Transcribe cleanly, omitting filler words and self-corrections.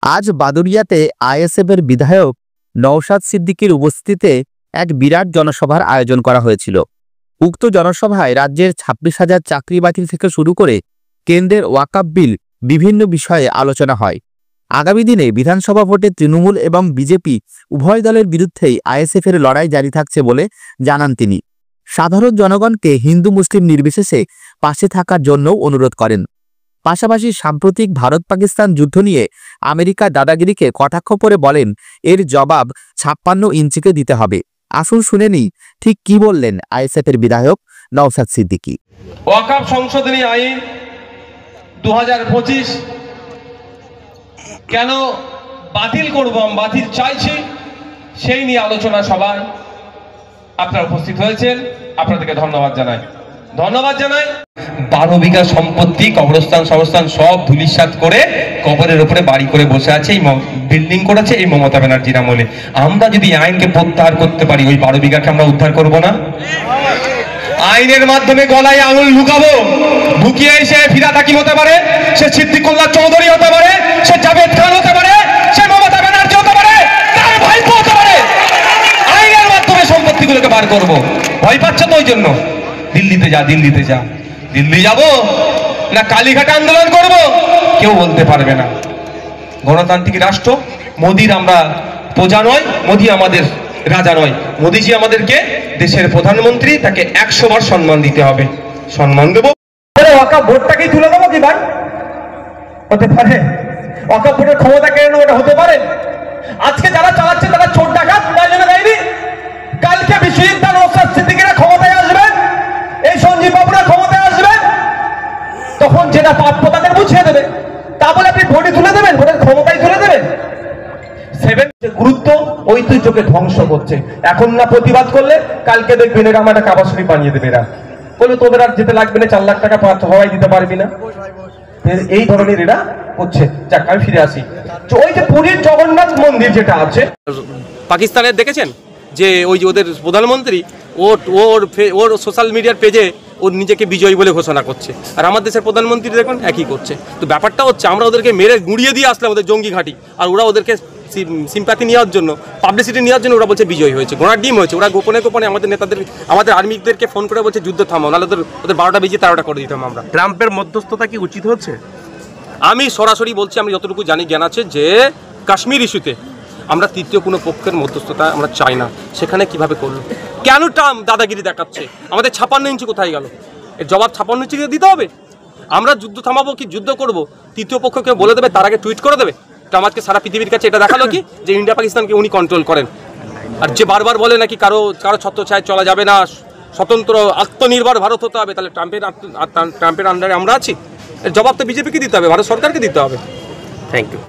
আজ বাদুড়িয়াতে আইএসএফের বিধায়ক নওশাদ সিদ্দিকীর উপস্থিতিতে এক বিরাট জনসভার আয়োজন করা হয়েছিল। উক্ত জনসভায় রাজ্যের 26,000 চাকরি বাতিল থেকে শুরু করে কেন্দ্রের ওয়াকফ বিল বিভিন্ন বিষয়ে আলোচনা হয়। আগামী দিনে বিধানসভা ভোটে তৃণমূল এবং বিজেপি উভয় দলের বিরুদ্ধেই আইএসএফের লড়াই জারি থাকছে বলে জানান তিনি। সাধারণ জনগণকে হিন্দু মুসলিম নির্বিশেষে পাশে থাকার জন্যও অনুরোধ করেন। পাশাপাশি সাম্প্রতিক ভারত পাকিস্তান যুদ্ধ নিয়ে আমেরিকার দাদাগিরিকে কটাক্ষ করে বলেন, এর জবাব 56 ইঞ্চিকে দিতে হবে। আসুন শুনে নিই ঠিক কি বললেন আইএসএফের বিধায়ক নওশাদ সিদ্দিকী। ওয়াকফ সংশোধনী আইন 2025 কেন বাতিল করব, আমি বাতিল চাইছি, সেই নিয়ে আলোচনা সভায় আপনারা উপস্থিত হয়েছেন। আপনাদেরকে ধন্যবাদ জানাই। 12 বিঘা সম্পত্তি কবরস্থান সংস্থান সব ধুলিসাৎ করে কবরের উপরে বাড়ি করে বসে আছে, এই বিল্ডিং করেছে এই মমতা ব্যানার্জির আমলে। আমরা যদি আইনকে প্রত্যাহার করতে পারি, ওই 12 বিঘাকে আমরা উদ্ধার করব না? আইনের মাধ্যমে গলায় আঙুল ঢুকাবো, ঢুকিয়ে এসে ফিরাদ হাকিম হতে পারে, সে সিদ্দিকুল্লাহ চৌধুরী হতে পারে, সে জাভেদ খান হতে পারে, সে মমতা ব্যানার্জি হতে পারে, তার ভাইপো হতে পারে। আইনের মাধ্যমে সম্পত্তিগুলোকে বার করব। ভয় পাচ্ছ তো? ওই জন্য দিল্লিতে যা, দিল্লিতে যা। দিল্লি যাব না কালীঘাটে আন্দোলন করব, কেউ বলতে পারবে না। গণতান্ত্রিক রাষ্ট্র, মোদির আমরা প্রজা নয়, মোদি আমাদের রাজা নয়। মোদিজি আমাদেরকে দেশের প্রধানমন্ত্রী, তাকে 100 বার সম্মান দিতে হবে। সম্মান দেবো। ওয়াকফ ভোটটাকেই তুলে দেবো কি ভাই? হতে পারে? ওয়াকফ ভোটের ক্ষমতা কেন ওটা হতে পারে? আজকে যারা চালাচ্ছে তারা চোর ডাকাত, তাই জন্য দেয়নি। কালকে বিশ্বজিৎ নওশাদ সিদ্দিকীরা ক্ষমতায় আসবে, এই সঞ্জীব বাবুরা ক্ষমতায় আসবে, তখন যেটা প্রাপ্য তাদের বুঝিয়ে দেবে। তা বলে আপনি ভোটে তুলে দেবেন, ভোটের ক্ষমতায় তুলে দেবেন? গুরুত্ব ঐতিহ্যকে ধ্বংস করছে। এখন না প্রতিবাদ করলে কালকে দেখবেন এরা আমার কাবাসুরি বানিয়ে দেবে। এরা বলে তোদের আর যেতে লাগবে না, 4 লাখ টাকা হওয়াই দিতে পারবি না। এই ধরনের এরা করছে। যাক, আমি ফিরে আসি। ওই যে পুরীর জগন্নাথ মন্দির যেটা আছে পাকিস্তানের, দেখেছেন যে ওই যে ওদের প্রধানমন্ত্রী ওর সোশ্যাল মিডিয়ার পেজে ওর নিজেকে বিজয়ী বলে ঘোষণা করছে, আর আমার দেশের প্রধানমন্ত্রী দেখুন একই করছে। তো ব্যাপারটা হচ্ছে, আমরা ওদেরকে মেরে গুঁড়িয়ে দিয়ে আসলাম ওদের জঙ্গি ঘাঁটি, আর ওরা ওদেরকে সিম্প্যাথি নেওয়ার জন্য, পাবলিসিটি নেওয়ার জন্য ওরা বলছে বিজয়ী হয়েছে, ঘোড়ার ডিম হয়েছে। ওরা গোপনে গোপনে আমাদের নেতাদের, আমাদের আর্মিদেরকে ফোন করে বলছে যুদ্ধ থামাও, নাহলে ওদের 12টা বেজে 13টা করে দিতাম আমরা। ট্রাম্পের মধ্যস্থতা কি উচিত হচ্ছে? আমি সরাসরি বলছি, আমি যতটুকু জানি জ্ঞান আছে, যে কাশ্মীর ইস্যুতে আমরা তৃতীয় কোনো পক্ষের মধ্যস্থতা আমরা চাই না। সেখানে কিভাবে করলো? কেন ট্রাম্প দাদাগিরি দেখাচ্ছে? আমাদের 56 ইঞ্চি কোথায় গেল? এর জবাব 56 ইঞ্চি দিতে হবে। আমরা যুদ্ধ থামাবো কি যুদ্ধ করব, তৃতীয় পক্ষকে বলে দেবে, তার আগে টুইট করে দেবে। ট্রাম্প আজকে সারা পৃথিবীর কাছে এটা দেখালো কি, যে ইন্ডিয়া পাকিস্তানকে উনি কন্ট্রোল করেন। আর যে বারবার বলে নাকি কারো ছত্রছায়ায় চলা যাবে না, স্বতন্ত্র আত্মনির্ভর ভারত হতে হবে, তাহলে ট্রাম্পের আন্ডারে আমরা আছি? এর জবাব তো বিজেপিকে দিতে হবে, ভারত সরকারকে দিতে হবে। Thank you.